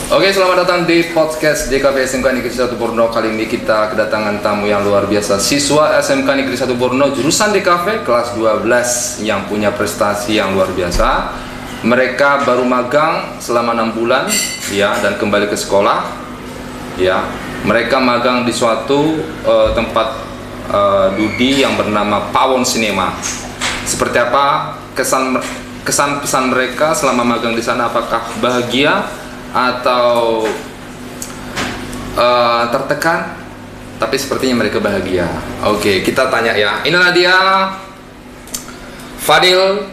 Oke, selamat datang di podcast DKV SMK Negeri 1 Borno. Kali ini kita kedatangan tamu yang luar biasa, siswa SMK Negeri 1 Borno jurusan DKV kelas 12 yang punya prestasi yang luar biasa. Mereka baru magang selama 6 bulan ya, dan kembali ke sekolah ya. Mereka magang di suatu tempat Dudi yang bernama Pawon Cinema. Seperti apa kesan pesan mereka selama magang di sana? Apakah bahagia atau tertekan? Tapi sepertinya mereka bahagia. Oke, kita tanya ya. Inilah dia Fadil,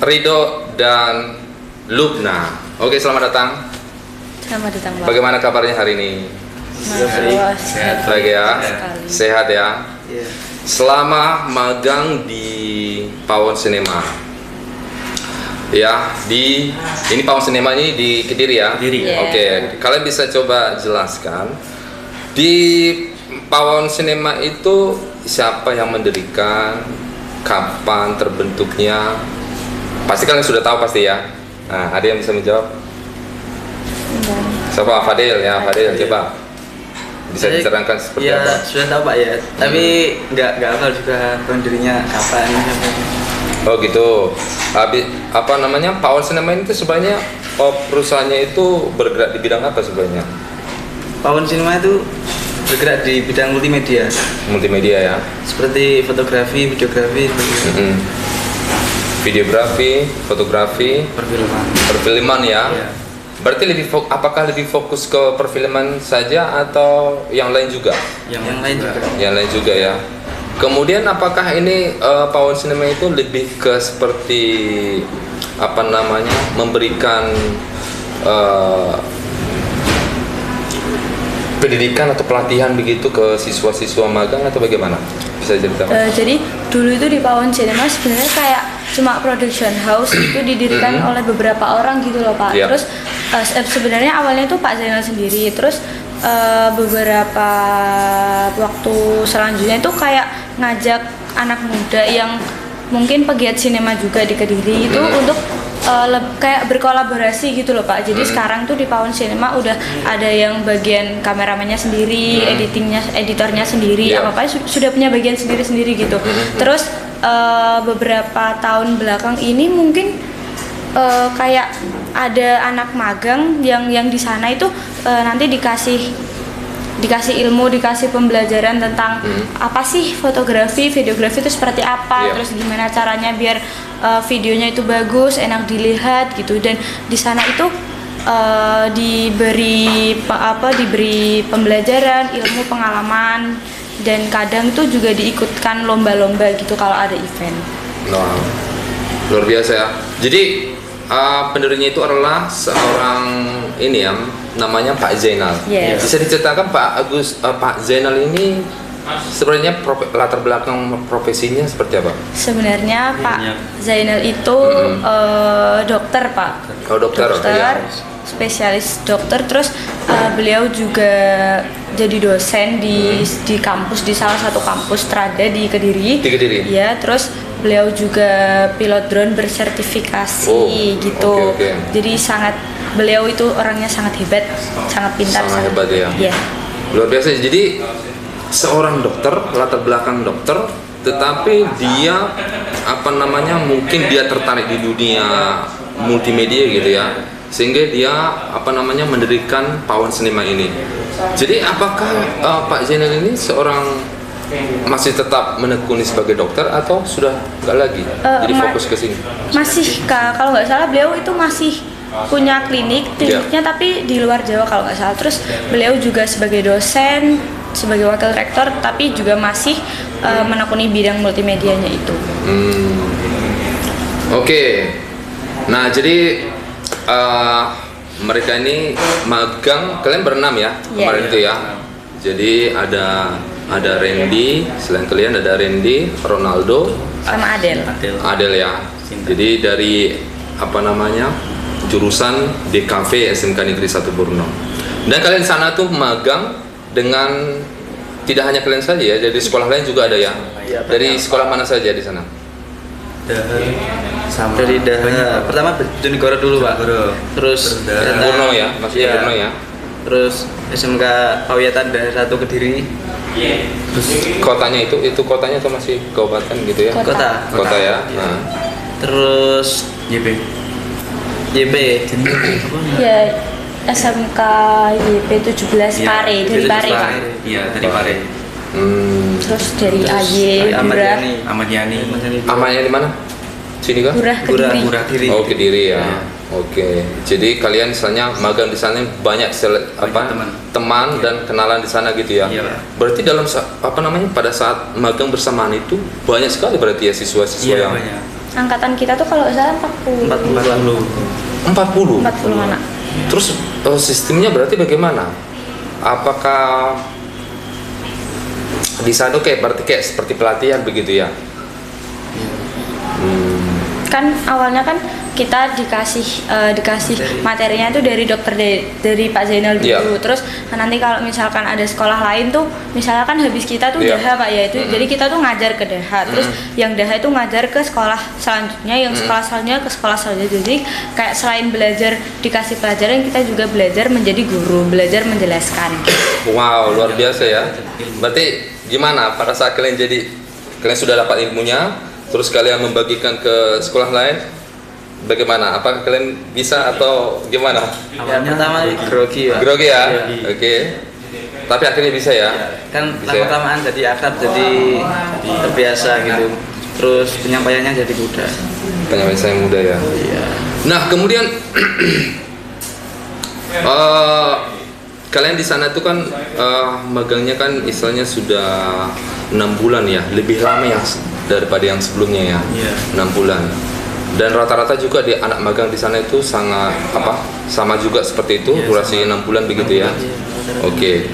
Rido, dan Lubna. Oke, selamat datang. Selamat datang, Pak. Bagaimana kabarnya hari ini? Sehat. Baik ya? Sekali. Sehat ya? Iya. Selama magang di Pawon Cinema ya, ini Pawon Cinema ini di Kediri ya? Kediri. Iya. Oke, kalian bisa coba jelaskan di Pawon Cinema itu siapa yang mendirikan, kapan terbentuknya? Pasti kalian sudah tahu pasti ya. Nah, ada yang bisa menjawab? Siapa? Fadil ya, Fadil coba. Bisa diterangkan seperti ya, apa? sudah tahu Pak ya, tapi nggak hafal juga pendirinya kapan. Oh gitu. Apa namanya, Pawon Cinema itu sebenarnya perusahaannya itu bergerak di bidang apa sebenarnya? Pawon Cinema itu bergerak di bidang multimedia, Multimedia ya. seperti fotografi, videografi, Videografi, fotografi, perfilman ya. Ya. Berarti apakah lebih fokus ke perfilman saja atau yang lain juga? Yang lain juga. Yang lain juga ya. Kemudian apakah ini Pawon Cinema itu lebih ke seperti apa namanya, memberikan pendidikan atau pelatihan begitu ke siswa-siswa magang atau bagaimana? Bisa ceritakan? Jadi dulu itu di Pawon Cinema sebenarnya kayak cuma production house itu didirikan oleh beberapa orang gitu loh, Pak. Iya. Terus sebenarnya awalnya itu Pak Zainal sendiri. Terus beberapa waktu selanjutnya itu kayak ngajak anak muda yang mungkin pegiat sinema juga di Kediri itu untuk kayak berkolaborasi gitu loh, Pak. Jadi sekarang tuh di Pawon Cinema udah ada yang bagian kameramennya sendiri, editornya sendiri, apa sudah punya bagian sendiri-sendiri gitu. Terus beberapa tahun belakang ini mungkin kayak ada anak magang yang di sana itu nanti dikasih ilmu, dikasih pembelajaran tentang apa sih fotografi, videografi itu seperti apa, terus gimana caranya biar videonya itu bagus, enak dilihat gitu. Dan di sana itu diberi pembelajaran, ilmu, pengalaman, dan kadang tuh juga diikutkan lomba-lomba gitu kalau ada event. Wow, luar biasa ya. Jadi pendirinya itu adalah seorang ini ya, namanya Pak Zainal. Yes. Bisa diceritakan Pak Zainal ini sebenarnya latar belakang profesinya seperti apa? Sebenarnya Pak Zainal itu dokter, Pak. Oh, dokter. Ya. Spesialis dokter. Terus beliau juga jadi dosen di kampus, di salah satu kampus Trada di Kediri. Di Kediri. Ya, terus beliau juga pilot drone bersertifikasi gitu. Okay. Jadi beliau itu orangnya sangat hebat, sangat pintar. Sangat hebat ya. Iya. Luar biasa. Jadi seorang dokter, latar belakang dokter, tetapi dia mungkin dia tertarik di dunia multimedia gitu ya, sehingga dia mendirikan Pawon Cinema ini. Jadi apakah Pak Zainal ini masih tetap menekuni sebagai dokter atau sudah nggak lagi jadi fokus ke sini? Masih, Kak, kalau nggak salah beliau itu masih punya kliniknya tapi di luar Jawa kalau nggak salah. Terus beliau juga sebagai dosen, sebagai wakil rektor, tapi juga masih menekuni bidang multimedianya itu. Oke. Nah, jadi mereka ini magang, kalian berenam ya kemarin itu ya. Jadi ada Randy, selain kalian ada Randy, Ronaldo, sama Adel ya. Jadi dari jurusan DKV SMK Negeri 1 Borno. Dan kalian sana tuh magang dengan tidak hanya kalian saja ya, dari sekolah lain juga ada ya. Dari sekolah mana saja di sana? sama Dari banyak, Daha. Pak. Pertama Bojonegoro dulu, Pak. Bojonegoro. Terus Daha. ternyata- Purno ya, maksudnya Iya. Purno ya. Terus SMK Pawiatan Daha 1 Kediri. Terus Kotanya itu kotanya atau masih kabupaten gitu ya? Kota. Kota ya. Iya. Nah. Terus YP. YP. Jadi apa? Ya SMK YP 17 Iya, Pare dari YP Pare 17 Pak. Pare. Iya, dari Pare. Terus dari Terus AY Ahmad Gurah. Yani. Ahmad Yani. Amanya di mana? Sini kah? Gurah Kediri. Gurah Kediri. Oh, Kediri ya. Iya. Oke. Jadi kalian misalnya magang di sana banyak teman Iya. dan kenalan di sana gitu ya. Iya, Pak. Berarti dalam pada saat magang bersamaan itu banyak sekali berarti ya siswa-siswa Iya, yang banyak. Angkatan kita tuh kalau nggak salah 40. 40. 40. 40 anak. Terus sistemnya berarti bagaimana? Apakah di sana berarti kayak seperti pelatihan begitu ya? Kan awalnya kan kita dikasih materinya itu dari dokter dari Pak Zainal dulu. Iya. Terus nanti kalau misalkan ada sekolah lain tuh misalnya kan habis kita tuh Iya. Daha Pak ya itu. Jadi kita tuh ngajar ke Daha. Terus yang Daha itu ngajar ke sekolah selanjutnya, yang sekolah selanjutnya ke sekolah selanjutnya. Jadi kayak selain belajar dikasih pelajaran, kita juga belajar menjadi guru, belajar menjelaskan. Wow, luar biasa ya. Berarti gimana pada saat kalian sudah dapat ilmunya, terus kalian membagikan ke sekolah lain? Bagaimana? Apakah kalian bisa atau gimana? Yang pertama grogi, Pak. Grogi ya? Iya. Oke. Tapi akhirnya bisa ya? Kan Bisa ya? lama-lamaan jadi akrab, jadi terbiasa gitu. Terus penyampaiannya jadi mudah. Penyampaian saya muda ya. Iya. Nah, kemudian kalian di sana tuh kan magangnya kan istilahnya sudah 6 bulan ya, lebih lama ya daripada yang sebelumnya ya. Iya. 6 bulan. Dan rata-rata juga di anak magang di sana itu sangat sama juga seperti itu, Iya, durasi sama. 6 bulan begitu ya. Oke.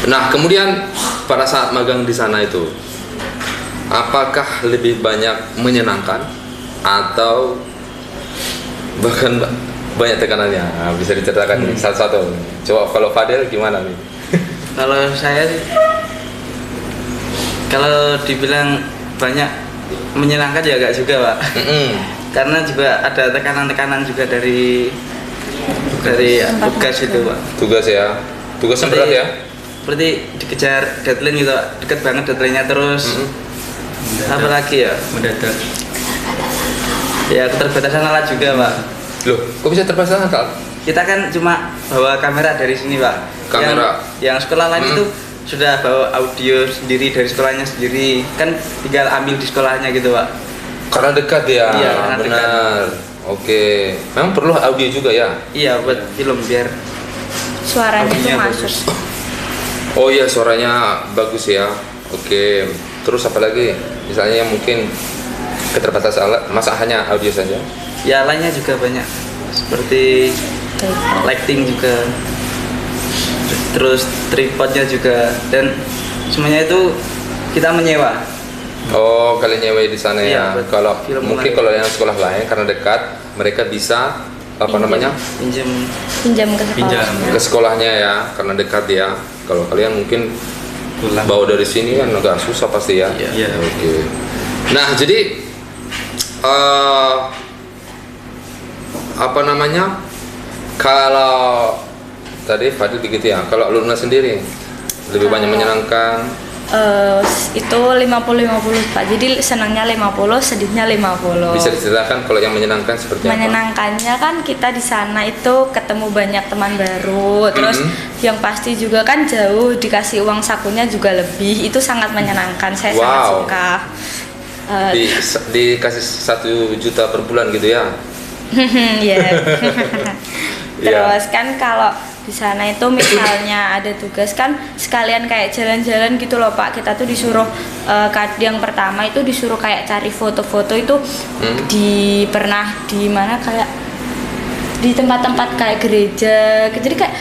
Nah, kemudian pada saat magang di sana itu apakah lebih banyak menyenangkan atau bahkan banyak tekanannya? Nah, bisa diceritakan nih satu-satu. Coba kalau Fadel gimana nih? Kalau saya sih, kalau dibilang banyak menyenangkan ya enggak juga, Pak. Karena juga ada tekanan-tekanan juga dari tugas itu, Pak. Tugas ya. Tugasnya berat ya. Seperti dikejar deadline gitu, Pak. Deket banget deadline-nya terus. Apalagi ya? Mendadak. Ya keterbatasan alat juga, Pak. Loh, kok bisa terpasang akal? Kita kan cuma bawa kamera dari sini, Pak. Kamera. Yang sekolah lain itu sudah bawa audio sendiri dari sekolahnya sendiri. Kan tinggal ambil di sekolahnya gitu, Pak. Karena dekat ya. Iya, karena benar. Oke. Memang perlu audio juga ya? Iya, buat film biar Suaranya itu Audinya masuk. bagus. Oh iya, suaranya bagus ya. Oke. Terus apa lagi? Misalnya yang mungkin keterbatasan alat, masa hanya audio saja? ya lainnya juga banyak. Seperti lighting juga. Terus tripodnya juga, dan semuanya itu kita menyewa. Oh, kalian nyewa di sana Iya, ya. buat Kalau film mungkin online. kalau yang sekolah lain karena dekat, mereka bisa namanya Pinjam. Pinjam ke sekolah. Pinjam. ke sekolahnya ya, karena dekat ya. Kalau kalian mungkin Pulang. bawa dari sini kan agak susah pasti ya. Iya. Oke. Nah, jadi apa namanya? Kalau tadi Fadil begitu ya. Kalau Luna sendiri lebih banyak menyenangkan. Itu 50-50 Pak. Jadi senangnya 50, sedihnya 50. Bisa diceritakan kalau yang menyenangkan seperti apa? Menyenangkannya kan kita di sana itu ketemu banyak teman baru, terus yang pasti juga kan jauh, dikasih uang sakunya juga lebih, itu sangat menyenangkan, saya sangat Wow. suka. Dikasih 1 juta per bulan gitu ya? Iya. Iya. Terus kan kalau di sana itu misalnya ada tugas kan sekalian kayak jalan-jalan gitu loh Pak, kita tuh disuruh yang pertama itu disuruh kayak cari foto-foto itu pernah di mana kayak di tempat-tempat kayak gereja, jadi kayak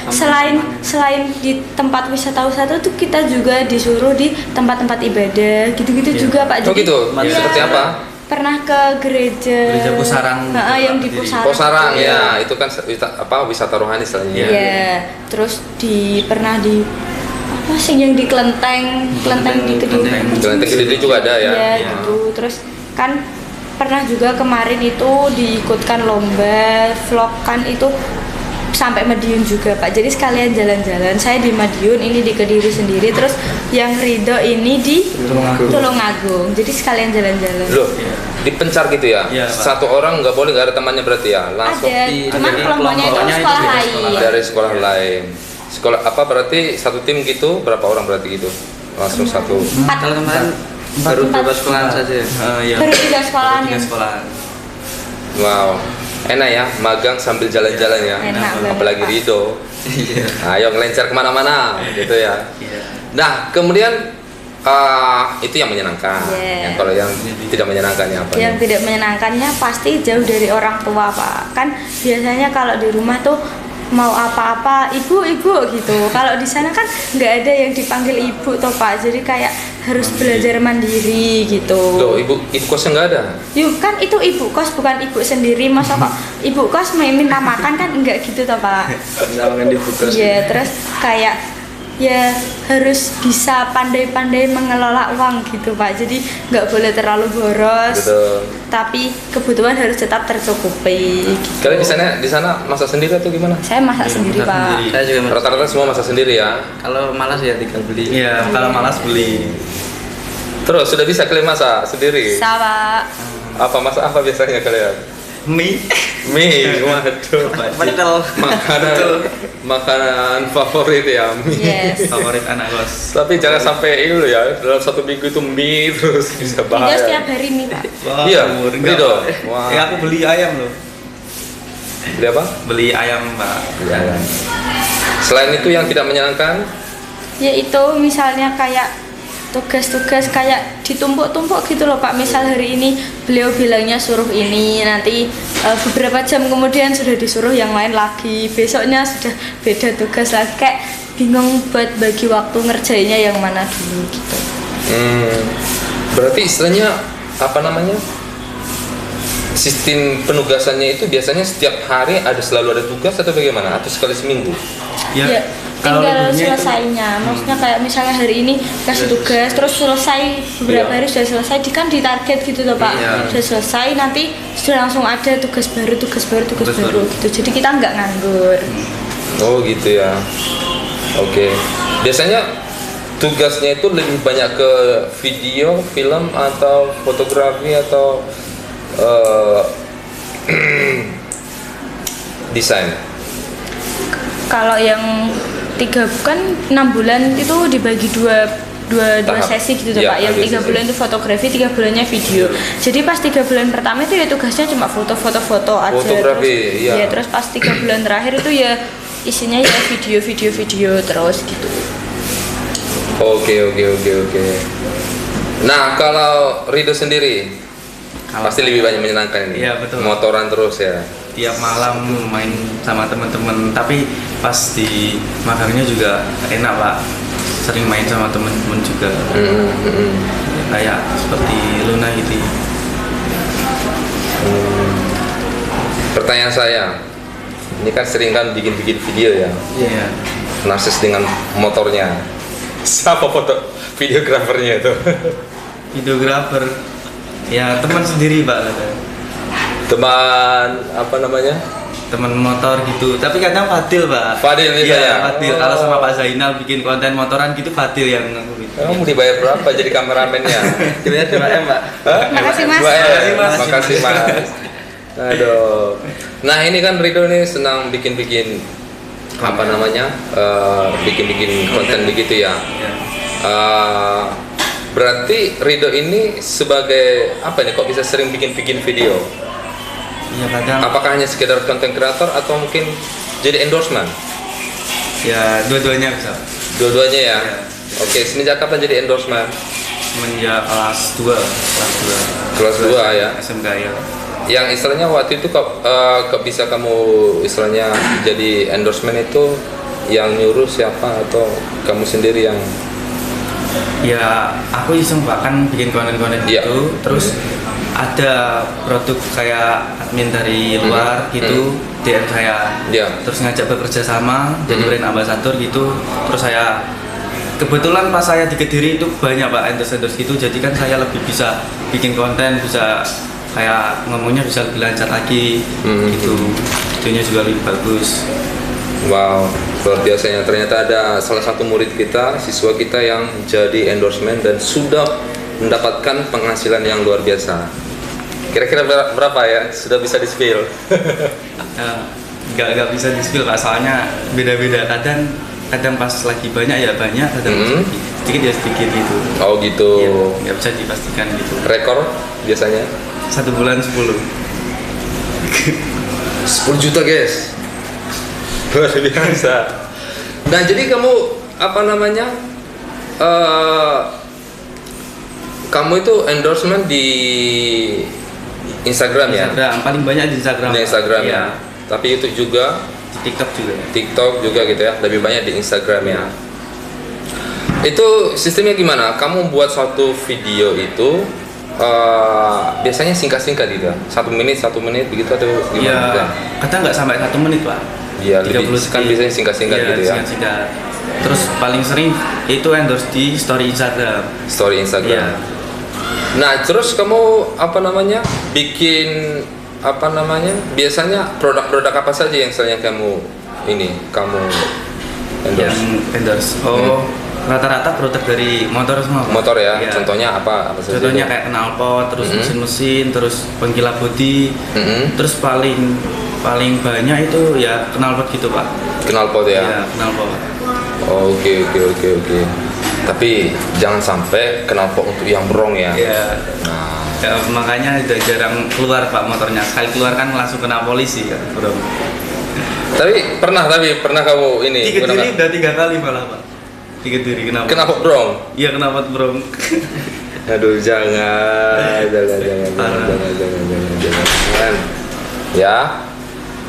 selain di tempat wisata tuh kita juga disuruh di tempat-tempat ibadah gitu-gitu juga Pak. Oh gitu? Iya, Seperti apa? pernah ke gereja Pusarang gitu, yang Pak, di di Pusarang. Posarang gitu. ya, itu kan wisata rohani istilahnya. Iya. Terus pernah di apa sih yang di Kelenteng di Kediri. Kelenteng Kediri juga ada ya? Iya Iya. gitu. Terus kan pernah juga kemarin itu diikutkan lomba vlog kan itu sampai Madiun juga Pak, jadi sekalian jalan-jalan. Saya di Madiun, ini di Kediri sendiri, terus yang Ridho ini di Tulungagung, jadi sekalian jalan-jalan. Loh, dipencar gitu ya? Iya, Pak. Satu orang nggak boleh, nggak ada temannya berarti ya? Langsung Ada, cuman jadi kelompoknya itu kelompoknya sekolah itu lain. dari sekolah lain. Sekolah apa berarti satu tim gitu? Berapa orang berarti gitu? Langsung satu. Kalau kemarin baru 12 sekolahan saja. Iya. Baru 3 sekolahan Baru 3 ya? sekolahan. Wow, enak ya magang sambil jalan-jalan ya. Enak banget, Apalagi Pak. Ridho. Iya. Ayo ngelencer kemana-mana gitu ya. Iya. Nah kemudian itu yang menyenangkan. Yeah. Yang kalau yang tidak menyenangkannya apa? Yang nih? tidak menyenangkannya pasti jauh dari orang tua Pak. Kan biasanya kalau di rumah tuh mau apa-apa ibu gitu. Kalau di sana kan nggak ada yang dipanggil ibu toh Pak. Jadi kayak harus belajar mandiri gitu. Loh, ibu kosnya nggak ada? Yuk kan itu ibu kos bukan ibu sendiri, masa kok ibu kos minta makan kan enggak gitu toh Pak. Jangan dibuka. Iya, terus kayak ya harus bisa pandai-pandai mengelola uang gitu Pak. Jadi nggak boleh terlalu boros. Gitu. Tapi kebutuhan harus tetap tercukupi. Gitu. Kalian di sana masak sendiri atau gimana? Saya masak sendiri masak Pak. sendiri. Saya juga Rata-rata semua masak sendiri ya. kalau malas ya tinggal beli. Iya, kalau malas beli. Terus sudah bisa kalian masak sendiri? Sama Apa masak apa biasanya kalian? Mie. Mie, waduh. Padahal Makanan favorit ya mie. yes. Favorit anak kos. Tapi jangan sampai ini loh ya, dalam satu minggu itu mie terus bisa Tidak bahaya. setiap hari nih Pak. Wah, Iya, enggak, beli dong. Pak. Wah. Ya aku beli ayam loh. Beli apa? Beli ayam, Pak. Ya. Selain itu yang tidak menyenangkan, Yaitu misalnya kayak tugas-tugas kayak ditumpuk-tumpuk gitu loh Pak. Misal hari ini beliau bilangnya suruh ini, nanti beberapa jam kemudian sudah disuruh yang lain lagi, besoknya sudah beda tugas lagi, kayak bingung buat bagi waktu ngerjainnya yang mana dulu gitu. berarti istilahnya apa namanya? Sistem penugasannya itu biasanya setiap hari selalu ada tugas atau bagaimana? Atau sekali seminggu? Ya, kalau tinggal liburnya itu- selesainya. Maksudnya kayak misalnya hari ini kasih tugas terus selesai beberapa Iya. hari sudah selesai, kan ditarget gitu loh Pak. Iya. Sudah selesai nanti sudah langsung ada tugas baru gitu. Jadi kita nggak nganggur. Oh gitu ya. Oke. Biasanya tugasnya itu lebih banyak ke video, film atau fotografi atau desain? Kalau yang 6 bulan itu dibagi dua Tahap. sesi gitu tuh Iya, Pak. Yang ada 3 sesi. bulan itu fotografi, 3 bulannya video. Jadi pas 3 bulan pertama itu ya tugasnya cuma foto-foto aja. Fotografi, terus, iya. ya, terus pas 3 bulan terakhir itu ya isinya ya video terus gitu. Oke. Nah kalau Ridho sendiri pasti lebih banyak menyenangkan ini. Iya, betul. Motoran terus ya. Tiap malam main sama teman-teman, tapi pas di magangnya juga enak, Pak. Sering main sama teman-teman juga. Kayak seperti Luna gitu. Pertanyaan saya, ini kan sering kan bikin video ya, Iya. narsis dengan motornya. Siapa foto videografernya itu? Videografer. Ya, teman sendiri, Pak. Teman apa namanya? Teman motor gitu. Tapi kadang Fadil, Pak. Fadil misalnya? Iya, Fadil. Oh. Kalau sama Pak Zainal bikin konten motoran gitu, Fadil yang gitu. Kamu dibayar berapa jadi kameramennya? Dibayar 2M, Pak. Hah? Makasih, Mas. 2M. Makasih, Mas. Makasih Mas. Aduh. Nah ini kan Ridho nih senang bikin apa namanya? Bikin konten begitu ya. Iya. Berarti Ridho ini sebagai apa nih? Kok bisa sering bikin video? Iya, kadang. Apakah hanya sekedar konten kreator atau mungkin jadi endorsement? Ya, dua-duanya bisa. Dua-duanya ya. Iya. Oke, semenjak kapan jadi endorsement? Semenjak kelas 2. Kelas 2 ya. SMK ya. Yang istilahnya waktu itu kok bisa kamu istilahnya jadi endorsement itu yang nyuruh siapa atau kamu sendiri yang Ya, aku iseng Pak, kan bikin konten-konten Iya. gitu. Terus ada produk kayak admin dari luar gitu, DM saya. Iya. Terus ngajak bekerja sama, jadi brand ambassador gitu. Terus saya kebetulan pas saya di Kediri itu banyak Pak endorse gitu, jadi kan saya lebih bisa bikin konten, bisa kayak ngomongnya bisa lebih lancar lagi gitu, videonya juga lebih bagus. Wow, luar biasanya. Ternyata ada salah satu murid kita, siswa kita yang jadi endorsement dan sudah mendapatkan penghasilan yang luar biasa. Kira-kira berapa ya? Sudah bisa di-spill? Nggak bisa di-spill Pak, soalnya beda-beda. Kadang pas lagi banyak ya banyak, kadang pas lagi sedikit ya sedikit gitu. Oh gitu. Iya, nggak bisa dipastikan gitu. Rekor biasanya? 1 bulan 10. 10 juta guys. Luar biasa. Nah jadi kamu apa namanya? Kamu itu endorsement di Instagram ya? Instagram, paling banyak di Instagram. Di Instagram Iya. ya. Tapi YouTube juga, Di TikTok juga. TikTok juga gitu ya. Lebih banyak di Instagram ya. Itu sistemnya gimana? Kamu buat suatu video itu biasanya singkat-singkat gitu, 1 menit begitu atau gimana? Iya. Kadang nggak sampai 1 menit Pak. Iya, lebih 30 kan detik. biasanya singkat-singkat Iya, gitu ya. Singkat-singkat. Terus paling sering itu endorse di story Instagram. Story Instagram. Iya. Nah, terus kamu apa namanya? Bikin apa namanya? Biasanya produk-produk apa saja yang sering kamu Yang endorse? endorse. Rata-rata produk dari motor semua Pak. Motor ya. Iya. Contohnya apa saja? Contohnya kayak knalpot, terus mesin-mesin, terus pengkilap bodi. Terus paling banyak itu ya knalpot gitu Pak. Knalpot ya. Iya, knalpot. Oke. Tapi jangan sampai knalpot untuk yang brong ya. Iya. Nah, Ya, makanya udah jarang keluar Pak motornya. Sekali keluar kan langsung kena polisi kan, bro. tapi pernah kamu ini Di Kediri gunakan udah 3 kali malah Pak. Di Kediri kenapa? knalpot brong? Iya knalpot bro. Aduh, jangan. Ya,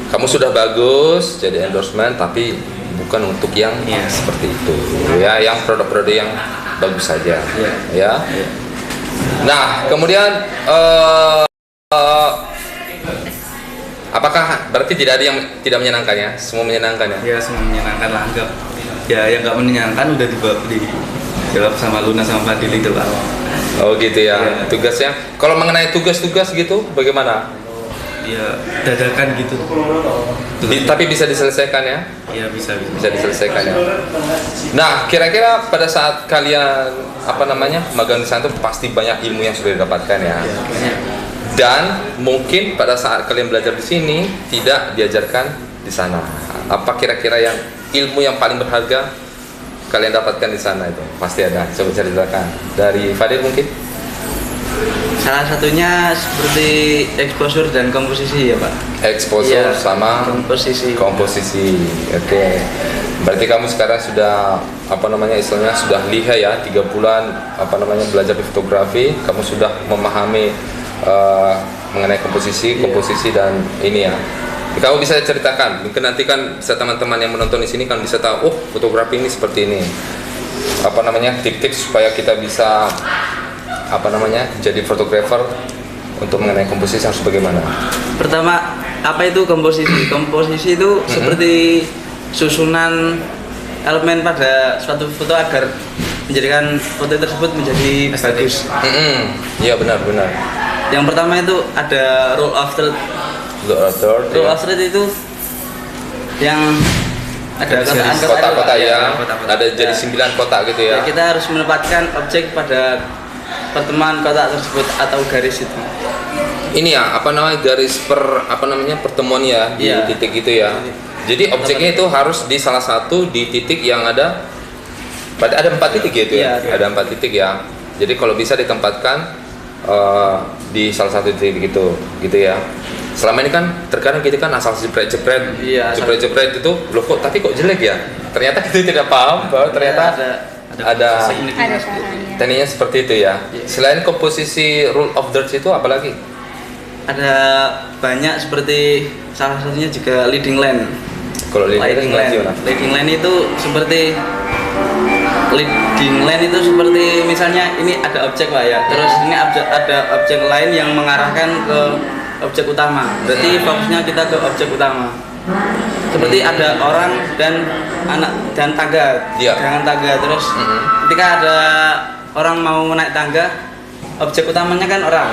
kamu sudah bagus jadi endorsement, tapi bukan untuk yang Iya. seperti itu. Ya, yang produk-produk yang bagus saja. Iya. Ya. Nah, kemudian apakah berarti tidak ada yang tidak menyenangkan ya? Semua menyenangkan ya? Ya semua menyenangkan lah anggap. Ya yang nggak menyenangkan udah dijawab sama Luna sama Fadil itu Pak. Oh gitu ya. Iya. Tugasnya. Kalau mengenai tugas-tugas gitu, bagaimana? Ya dadakan gitu. Tapi bisa diselesaikan ya? Ya bisa. Bisa diselesaikan ya. Nah, kira-kira pada saat kalian magang di sana tuh pasti banyak ilmu yang sudah didapatkan ya. Banyak. Dan mungkin pada saat kalian belajar di sini tidak diajarkan di sana. Apa kira-kira yang ilmu yang paling berharga kalian dapatkan di sana itu? Pasti ada. Coba ceritakan. Dari Fadil mungkin? Salah satunya seperti exposure dan komposisi ya Pak. Exposure Iya, sama komposisi. Oke. Berarti kamu sekarang sudah istilahnya sudah lihai ya, 3 bulan belajar di fotografi, kamu sudah memahami mengenai komposisi dan ini ya. Kamu bisa ceritakan, mungkin nanti kan bisa teman-teman yang menonton di sini kan bisa tahu, fotografi ini seperti ini. Tips-tips supaya kita bisa jadi fotografer untuk mengenai komposisi harus bagaimana? Pertama, apa itu komposisi? Komposisi itu seperti susunan elemen pada suatu foto agar menjadikan foto tersebut menjadi bagus. Iya benar. Yang pertama itu ada rule of third. Rule of third itu yang ada kotak-kotak ya, kotak-kotak. ada jadi 9 kotak gitu ya. Kita harus menempatkan objek pada pertemuan kotak tersebut atau garis itu. Ini ya garis pertemuan ya di Iya. titik itu ya. Jadi objeknya itu harus di salah satu di titik yang ada. Berarti ada 4 titik ya itu ya. Iya, Ada 4 titik ya. Jadi kalau bisa ditempatkan di salah satu titik itu, gitu ya. Selama ini kan terkadang kita kan asal jepret-jepret, Iya, jepret-jepret itu loh tapi kok jelek ya. Ternyata kita tidak paham bahwa ternyata ada Ada caranya. tekniknya seperti itu ya. Selain komposisi rule of thirds itu apalagi? Ada banyak seperti salah satunya juga leading line. Kalau Leading line itu seperti misalnya ini ada objek Pak ya. Terus ini ada objek lain yang mengarahkan ke objek utama. Berarti fokusnya kita ke objek utama. seperti ada orang dan anak dan tangga, Iya. dengan tangga terus ketika ada orang mau naik tangga, objek utamanya kan orang.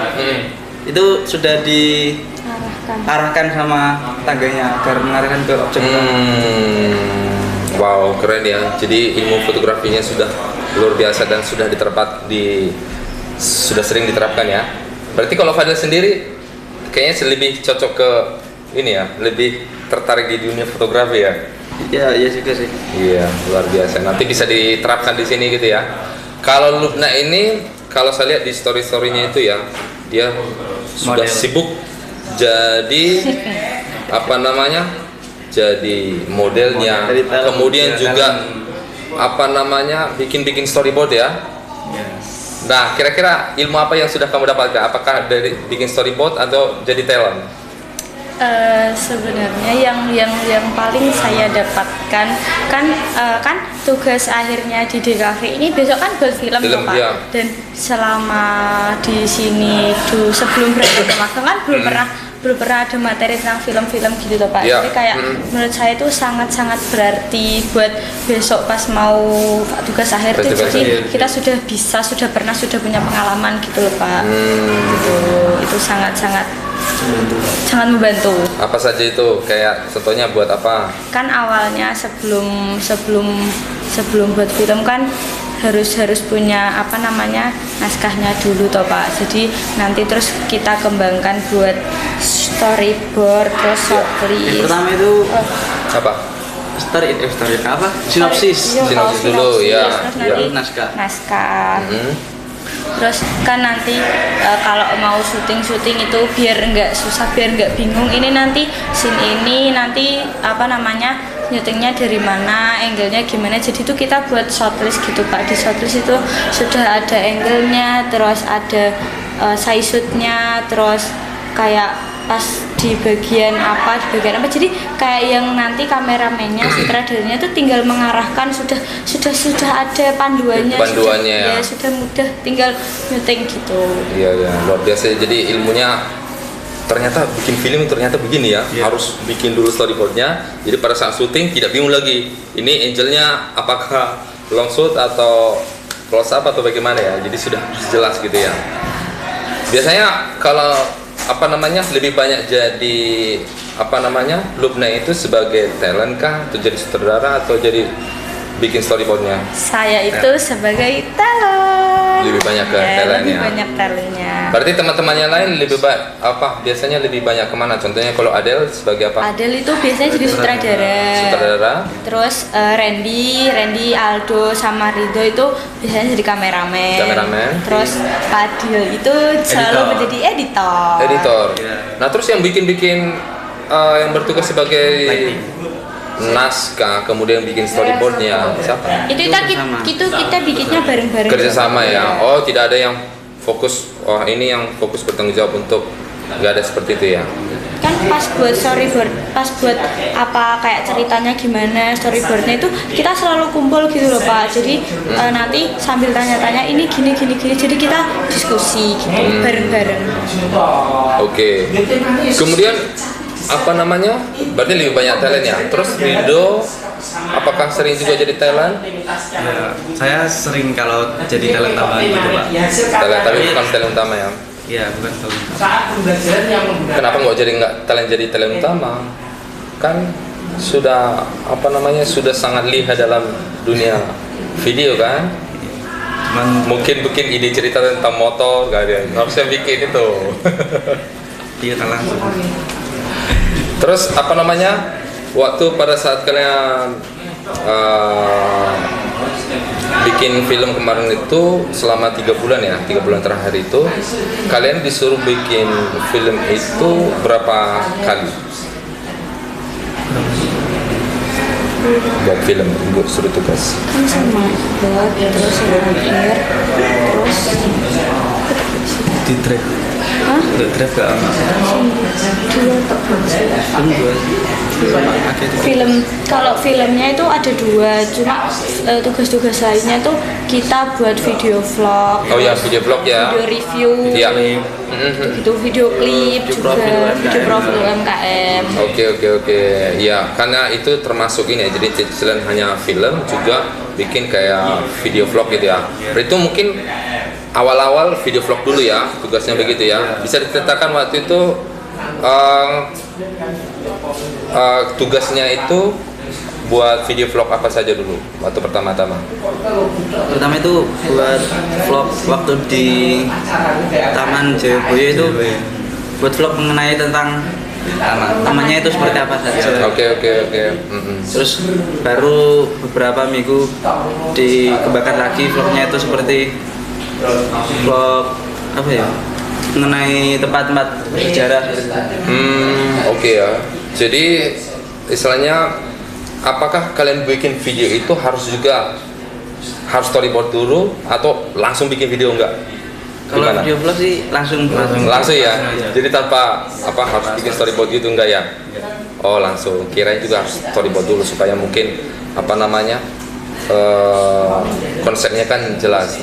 Itu sudah diarahkan sama tangganya agar mengarahkan ke objek utama. Wow, keren ya. Jadi ilmu fotografinya sudah luar biasa dan sudah sudah sering diterapkan ya. Berarti kalau Fadil sendiri kayaknya lebih cocok ke ini ya, lebih tertarik di dunia fotografi ya. Iya juga sih. Iya, luar biasa. Nanti bisa diterapkan di sini gitu ya. Kalau Lubna ini, kalau saya lihat di story-storynya itu ya, dia sudah Model. sibuk jadi apa namanya? Jadi modelnya. Dari talent. Kemudian Ya, juga talent. apa namanya? Bikin storyboard ya. Yes. Nah, kira-kira ilmu apa yang sudah kamu dapatkan? Apakah dari bikin storyboard atau jadi talent? Sebenarnya yang paling saya dapatkan kan tugas akhirnya di DKV ini besok kan buat film Film, Pak. iya. Dan selama di sini sebelum berangkat ke magang kan belum pernah ada materi tentang film-film gitu loh Pak. Iya. Jadi kayak menurut saya itu sangat-sangat berarti buat besok pas mau tugas akhir tuh, Tugas jadi akhir. kita sudah punya pengalaman gitu loh Pak. Gitu. Itu sangat membantu. Apa saja itu? Kayak contohnya buat apa? Kan awalnya sebelum buat film kan harus punya apa namanya naskahnya dulu toh Pak. Jadi nanti terus kita kembangkan buat storyboard terus short Yang list. pertama itu Apa? story apa? Sinopsis. Iya, Sinopsis dulu, ya. Terus Ya. nanti Naskah. Terus kan nanti kalau mau syuting itu biar nggak susah, biar nggak bingung. Ini nanti scene ini nanti apa namanya syutingnya dari mana, angle-nya gimana. Jadi itu kita buat shortlist gitu Pak. Di shortlist itu sudah ada angle-nya, terus ada size shoot-nya, terus kayak pas di bagian apa, jadi kayak yang nanti kameramennya, sutradaranya itu tinggal mengarahkan, sudah ada panduannya, Panduannya, ya. sudah mudah tinggal nyuting gitu. Iya, luar biasa. Jadi ilmunya ternyata bikin film ternyata begini ya. Iya. Harus bikin dulu storyboardnya. Jadi pada saat syuting tidak bingung lagi. Ini angelnya apakah long shot atau close up atau bagaimana ya. Jadi sudah jelas gitu ya. Biasanya kalau apa namanya lebih banyak jadi apa namanya Lubna itu sebagai talent kah atau jadi sutradara atau jadi bikin storyboardnya? Saya itu sebagai talent. Lebih banyak ke Ya, talentnya. lebih banyak talentnya. Berarti teman-temannya lain lebih biasanya lebih banyak kemana? Contohnya kalau Adele sebagai apa? Adele itu biasanya jadi sutradara. Sutradara. Terus Randy, Aldo sama Rido itu biasanya jadi kameramen. Terus Fadil itu selalu Editor. menjadi editor. Editor. Iya. Nah terus yang bikin yang bertugas sebagai Lighting. naskah kemudian bikin storyboardnya siapa? Itu Kerjasama. kita bikinnya bareng-bareng. Kerjasama ya. Oh tidak ada yang fokus. Oh ini yang fokus bertanggung jawab untuk nggak ada seperti itu ya. Kan pas buat storyboard, pas buat apa kayak ceritanya gimana, storyboardnya itu kita selalu kumpul gitu loh Pak. Jadi nanti sambil tanya-tanya ini gini. Jadi kita diskusi gitu bareng-bareng. Oke. Kemudian apa namanya? Berarti lebih banyak talent ya. Terus Rido apakah sering juga jadi talent? Ya, saya sering kalau jadi talent tambahan gitu Pak. Talent tapi bukan talent utama ya. Iya, bukan talent. Kenapa nggak jadi talent utama? Kan sudah apa namanya sudah sangat lihat dalam dunia video kan. Cuman Mungkin bikin ide cerita tentang motor gak ada. Harusnya bikin itu. dia tak langsung. Terus apa namanya waktu pada saat kalian bikin film kemarin itu selama 3 bulan ya, 3 bulan terakhir itu kalian disuruh bikin film itu berapa kali? Buat film, buat suruh tugas. Kan sama buat terus akhir terus di drive. Hah? Untuk drive gak aman. Film, kalau filmnya itu ada 2, cuma tugas-tugas lainnya tuh kita buat video vlog, Oh ya, video vlog ya. video review, Iya. itu video klip juga, video profil UMKM. Oke. Ya, karena itu termasuk ini ya. Jadi selain hanya film juga bikin kayak video vlog gitu ya. Itu mungkin awal-awal video vlog dulu ya, tugasnya begitu ya. Bisa diceritakan waktu itu tugasnya itu buat video vlog apa saja dulu waktu pertama-tama? Pertama itu buat vlog waktu di Taman Jayabaya itu, buat vlog mengenai tentang tamannya itu seperti apa saja. Oke. Terus baru beberapa minggu dikembangkan lagi vlognya itu seperti vlog apa ya, mengenai tempat-tempat bersejarah. Oke ya. Jadi istilahnya, apakah kalian bikin video itu harus storyboard dulu atau langsung bikin video enggak? Kalau Gimana? video vlog sih langsung Ya. Jadi tanpa harus bikin storyboard gitu enggak ya? Oh, langsung. Kirain juga harus storyboard dulu supaya mungkin konsepnya kan jelas.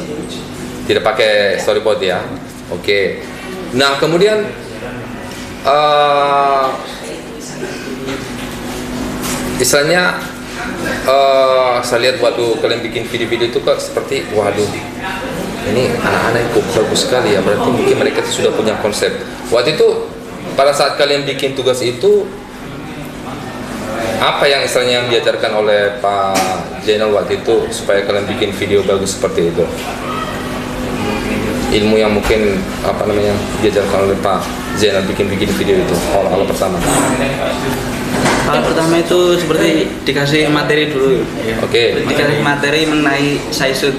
Tidak pakai storyboard ya. Oke. Nah, kemudian istilahnya saya lihat waktu kalian bikin video-video itu kok seperti waduh, ini anak-anak kok bagus sekali ya, berarti mungkin mereka sudah punya konsep. Waktu itu pada saat kalian bikin tugas itu, apa yang istilahnya yang diajarkan oleh Pak Zainal waktu itu supaya kalian bikin video bagus seperti itu? Ilmu yang mungkin diajarkan oleh Pak Zainal bikin video itu awal pertama. Kalau pertama itu seperti dikasih materi dulu. Oke. Dikasih materi mengenai saisut.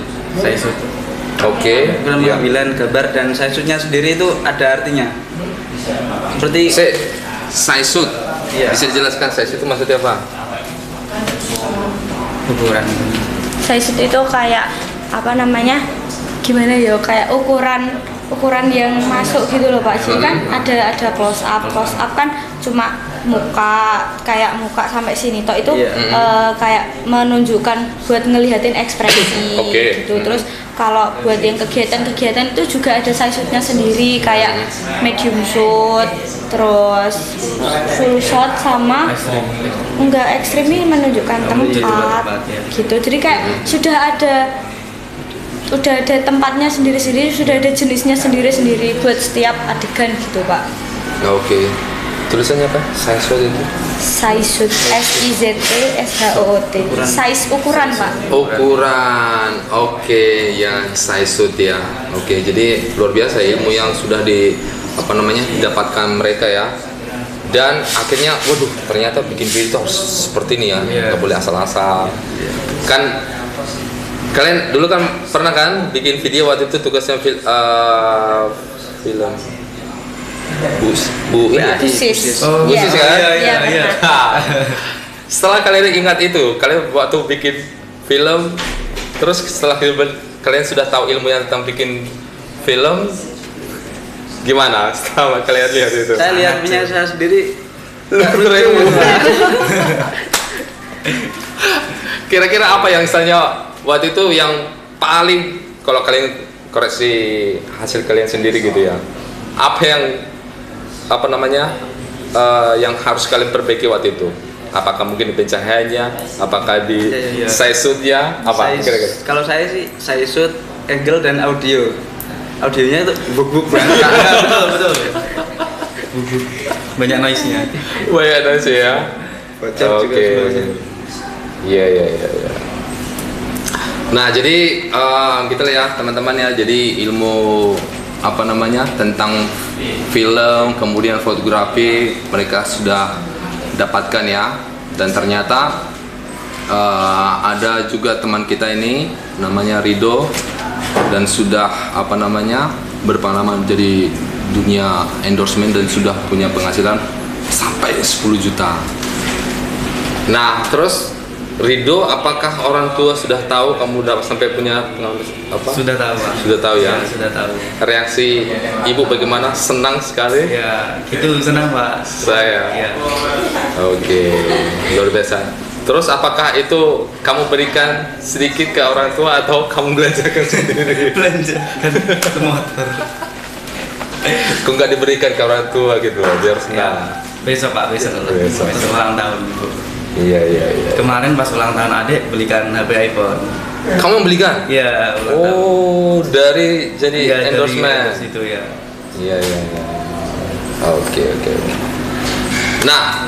Oke. Film pengambilan gambar dan saisutnya sendiri itu ada artinya. Seperti Saisut. Iya. Bisa dijelaskan saisut itu maksudnya apa? ukuran. Saisut itu kayak gimana ya, kayak ukuran yang masuk gitu loh Pak. Jadi kan ada close up kan cuma muka sampai sini toh itu kayak menunjukkan buat ngelihatin ekspresi gitu. Terus kalau buat yang kegiatan itu juga ada size-nya sendiri, kayak medium shoot, terus full shot sama enggak ekstrim, ini menunjukkan tempat gitu. Jadi kayak sudah ada tempatnya sendiri-sendiri, sudah ada jenisnya sendiri-sendiri buat setiap adegan gitu Pak. Oke. Tulisannya apa? Size itu? Size SIZT. Size ukuran Pak. Ukuran. Oke, ya size ya. Oke, jadi luar biasa ilmu yang sudah didapatkan mereka ya. Dan akhirnya, waduh, ternyata bikin video itu harus seperti ini ya, nggak boleh asal-asal. Kan kalian dulu kan pernah kan bikin video waktu itu tugasnya film Busis. Busis kan? Iya. Setelah kalian ingat itu, kalian waktu bikin film, terus setelah kalian sudah tahu ilmunya tentang bikin film, gimana setelah kalian lihat itu? Saya lihat punya saya sendiri. Kira-kira apa yang misalnya waktu itu yang paling, kalau kalian koreksi hasil kalian sendiri gitu ya, apa yang yang harus kalian perbaiki waktu itu? Apakah mungkin di pencahayanya, apakah di size-nya, apa kira-kira? Kalau saya sih size, angle dan audio. Audionya itu buk-buk banget. Betul. Banyak noise-nya. Banyak noise ya. Bocor juga semuanya. Iya. Nah, jadi gitu lah ya teman-teman ya. Jadi ilmu tentang film, kemudian fotografi mereka sudah dapatkan ya. Dan ternyata ada juga teman kita ini namanya Rido, dan sudah berpengalaman menjadi dunia endorsement dan sudah punya penghasilan sampai 10 juta. Nah, terus Rido, apakah orang tua sudah tahu kamu udah sampai punya pengalaman apa? Sudah tahu Pak. Sudah tahu ya? Sudah tahu. Reaksi ibu bagaimana? Senang sekali? Ya, itu senang Pak. Saya. Ya. Oke, luar biasa. Terus apakah itu kamu berikan sedikit ke orang tua atau kamu belanjakan sendiri? Belanja kan motor. Kok nggak diberikan ke orang tua gitu loh, biar senang? Ya. Besok Pak, besok. Besok. Besok ulang tahun Ibu. Iya. Kemarin pas ulang tahun adik belikan HP iPhone. Kamu belikan? Iya, ulang tahun. Oh, dari jadi Iya, endorsement. dari situ ya. Iya. Oke. Nah,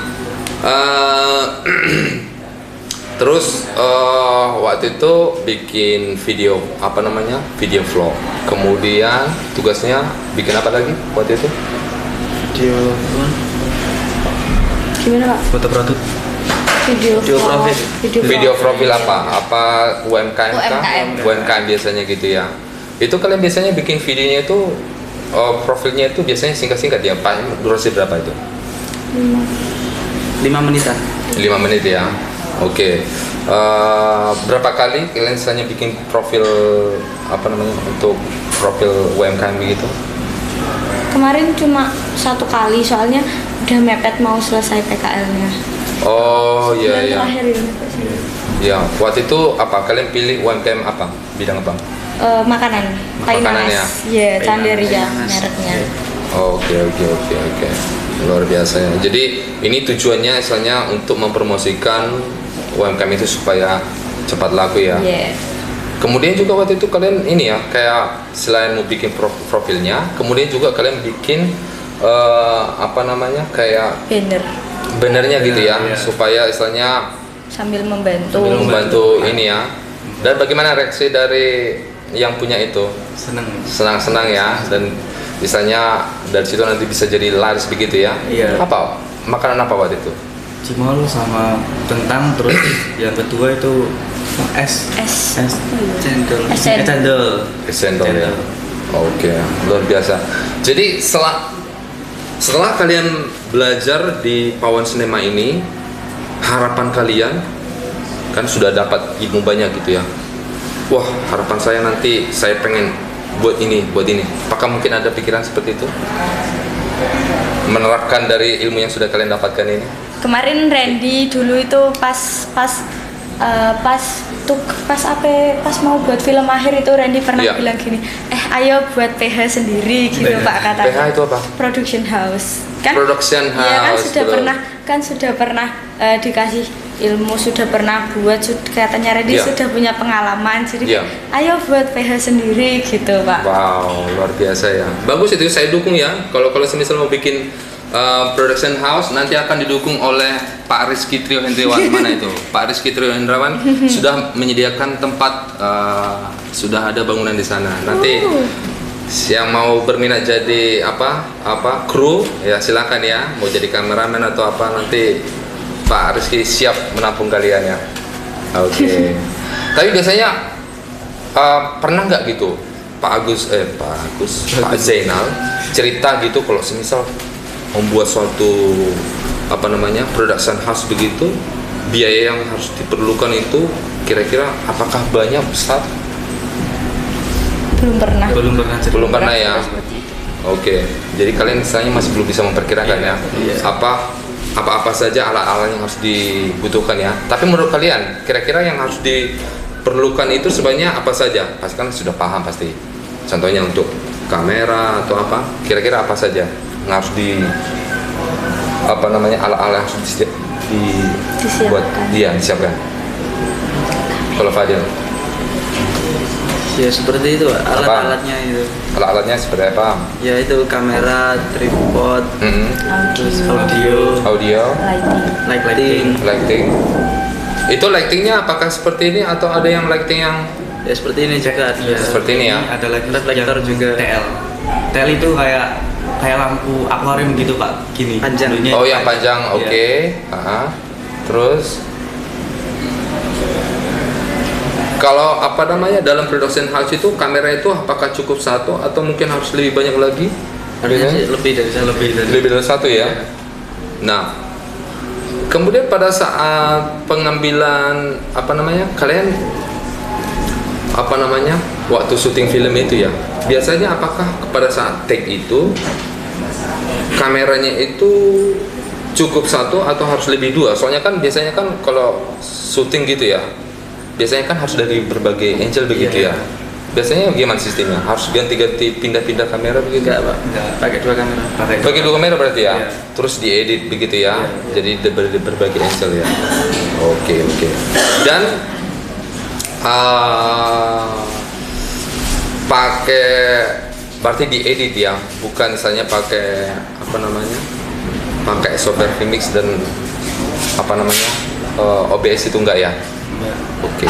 terus waktu itu bikin video apa namanya? Video vlog. Kemudian tugasnya bikin apa lagi waktu itu? Video Gimana Pak? Foto produk. Video vlog. profil. Video profil apa? Apa UMKM kah? UMKM. UMKM biasanya gitu ya. Itu kalian biasanya bikin videonya itu profilnya itu biasanya singkat-singkat ya. Pak, durasi berapa itu? 5 menitan. 5 menit ya. Oke. Berapa kali kalian misalnya bikin profil apa namanya untuk profil UMKM gitu? Kemarin cuma 1 kali soalnya udah mepet mau selesai PKL-nya. Oh Bulan iya. terakhir ini Pak. Ya, waktu itu apa? Kalian pilih UMKM apa? Bidang apa? Makanan. Makanan ya? Iya, Canderia Painas. mereknya. Oke. Luar biasa ya. Jadi ini tujuannya misalnya untuk mempromosikan UMKM itu supaya cepat laku ya. Iya. Kemudian juga waktu itu kalian ini ya, kayak selain mau bikin profilnya, kemudian juga kalian bikin apa namanya, kayak bannernya gitu ya, Iya. supaya istilahnya Sambil membantu. membantu ini ya. Dan bagaimana reaksi dari yang punya itu? Senang-senang ya, dan misalnya dari situ nanti bisa jadi laris begitu ya. Iya. Apa makanan apa waktu itu? Cimol sama kentang, terus yang kedua itu es. Cendol. Cendol. Sendok ya. Oke, luar biasa. Jadi setelah kalian belajar di Pawan Sinema ini, harapan kalian kan sudah dapat ilmu banyak gitu ya. Wah, harapan saya nanti saya pengen buat ini. Apakah mungkin ada pikiran seperti itu? Menerapkan dari ilmu yang sudah kalian dapatkan ini? Kemarin Randy dulu itu pas mau buat film akhir itu Randy pernah Iya. bilang gini, ayo buat PH sendiri gitu Pak katanya. PH itu apa? Production house. Production Iya house, kan betul. sudah pernah dikasih ilmu, sudah pernah buat, katanya Randy Iya. sudah punya pengalaman, jadi Iya. ayo buat PH sendiri gitu Pak. Wow, luar biasa ya. Bagus itu, saya dukung ya. Kalau semisal mau bikin production house, nanti akan didukung oleh Pak Rizky Trio Hendrawan. Mana itu? Pak Rizky Trio Hendrawan sudah menyediakan tempat, sudah ada bangunan di sana. Nanti yang mau berminat jadi kru ya silakan ya. Mau jadi kameramen atau apa, nanti Pak Rizky siap menampung kalian ya. Oke. Tapi biasanya pernah nggak gitu Pak Zainal cerita gitu kalau semisal membuat suatu production house begitu, biaya yang harus diperlukan itu kira-kira apakah banyak Ustaz? Belum pernah. Belum pernah ya. Oke. Jadi kalian misalnya masih belum bisa memperkirakan ya. Apa saja alat-alat yang harus dibutuhkan ya. Tapi menurut kalian kira-kira yang harus diperlukan itu sebenarnya apa saja? Pasti kan sudah paham pasti. Contohnya untuk kamera atau apa? Kira-kira apa saja yang harus alat-alat yang harus disiapkan. Kalau Fadil? Ya seperti itu alat-alatnya itu. Alat-alatnya seperti apa? Ya itu kamera, tripod, terus Audio, lighting. Itu lightingnya apakah seperti ini atau ada yang lighting yang Ya seperti ini juga ada. seperti ini ya? Ada lagi Reflektor yang juga. TL itu kayak lampu akuarium gitu Pak, gini. Panjang. Dulunya Oh itu yang panjang, Iya. oke. Terus kalau dalam production house itu kamera itu apakah cukup satu atau mungkin harus lebih banyak lagi? Harusnya sih lebih dari satu. Lebih dari satu ya. Nah, Kemudian pada saat pengambilan kalian waktu syuting film itu ya, biasanya apakah pada saat take itu kameranya itu cukup satu atau harus lebih dua? Soalnya kan biasanya kan kalau syuting gitu ya, biasanya kan harus dari berbagai angle begitu ya. Biasanya gimana sistemnya? Harus ganti-ganti pindah-pindah kamera begitu? Enggak, Pak. Pakai 2 kamera. Pakai 2 kamera berarti ya? Iya. Terus diedit begitu ya? Jadi berbagai angle ya? Oke. Dan pakai berarti diedit ya? Bukan misalnya pakai pakai software VMix dan OBS itu enggak ya? Oke.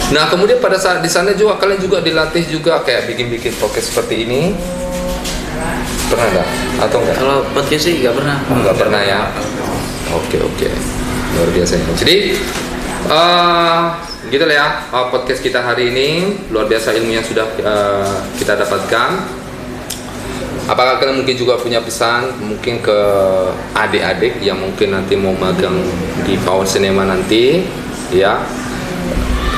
Nah, kemudian pada saat di sana juga kalian juga dilatih juga kayak bikin podcast seperti ini. Pernah nggak? Atau enggak? Kalau podcast sih nggak pernah. Nggak pernah ya. Oke. Luar biasa ya. Jadi gitu lah ya, podcast kita hari ini luar biasa ilmu yang sudah kita dapatkan. Apakah kalian mungkin juga punya pesan mungkin ke adik-adik yang mungkin nanti mau magang di Pawon Cinema nanti ya?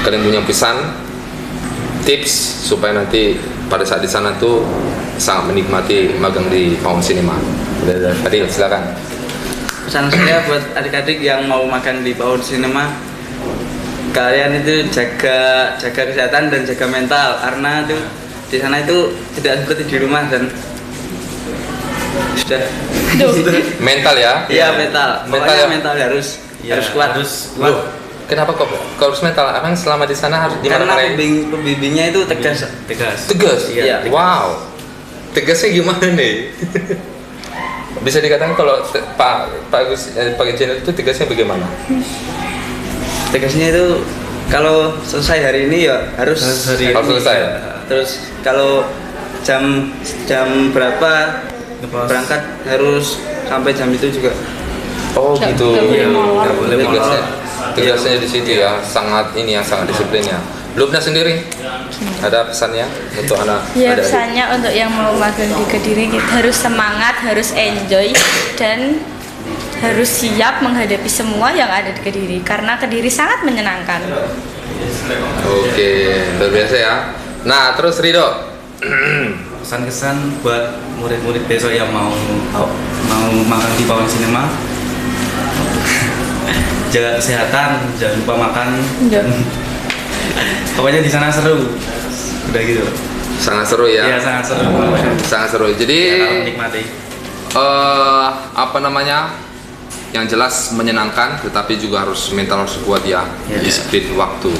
Kalian punya pesan, tips supaya nanti pada saat di sana tuh sangat menikmati magang di Pawon Cinema. Adil, silakan. Pesan saya buat adik-adik yang mau makan di Pawon Cinema, kalian itu jaga kesehatan dan jaga mental, karena tuh di sana itu tidak seperti di rumah dan sudah. Mental ya? Iya, mental. Pokoknya mental harus kuat. Loh, kenapa kok harus mental? Emang selama di sana harus Karena dimarahin? pembimbingnya itu tegas. Tegas? Iya. Wow. Tegasnya gimana nih? Bisa dikatakan kalau Pak Jenel itu tegasnya bagaimana? Tegasnya itu kalau selesai hari ini ya harus selesai. Terus kalau jam berapa berangkat harus sampai jam itu juga. Oh Nggak gitu. boleh molor. Nggak boleh tegasnya di situ ya, sangat disiplinnya. Lubna sendiri ada pesannya untuk anak? Ya, adik-adik? pesannya untuk yang mau magang di Kediri, kita harus semangat, harus enjoy, dan harus siap menghadapi semua yang ada di Kediri, karena Kediri sangat menyenangkan. Oke, luar biasa ya. Nah, terus Rido. Kesan-kesan buat murid-murid besok yang mau makan di Pawon Cinema, jaga kesehatan, jangan lupa makan. Iya. Pokoknya di sana seru. Udah gitu. Sangat seru ya. Iya, sangat seru. Sangat seru. Jadi Ya, nikmati. yang jelas menyenangkan, tetapi juga harus mental harus kuat ya. Iya. Disiplin waktu.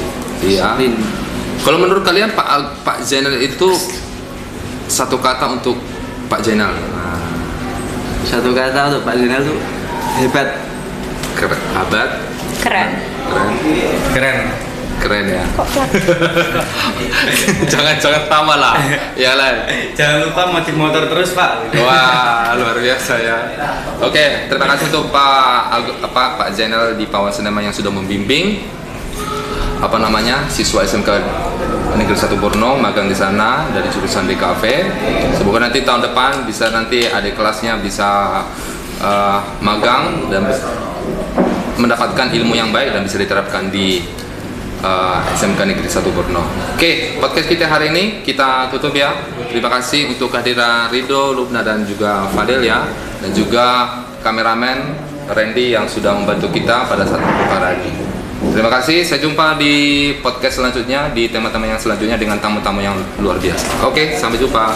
Iya. Kalau menurut kalian Pak Zainal itu satu kata untuk Pak Zainal. Satu kata untuk Pak Zainal tuh hebat. Keren ya. Kok plat? jangan tambah lah. Ya lah. Jangan lupa motif motor terus, Pak. Wah, luar biasa ya. Oke, terima kasih untuk Pak Zainal di Pawon Cinema yang sudah membimbing siswa SMK Negeri 1 Borno magang di sana dari jurusan DKV. Semoga nanti tahun depan bisa nanti adik kelasnya bisa magang dan mendapatkan ilmu yang baik dan bisa diterapkan di SMK Negeri 1 Borno. Oke, podcast kita hari ini kita tutup ya. Terima kasih untuk kehadiran Rido, Lubna dan juga Fadel ya, dan juga kameramen Randy yang sudah membantu kita pada saat membuka hari. Terima kasih, saya jumpa di podcast selanjutnya, di tema-tema yang selanjutnya dengan tamu-tamu yang luar biasa. Oke, sampai jumpa.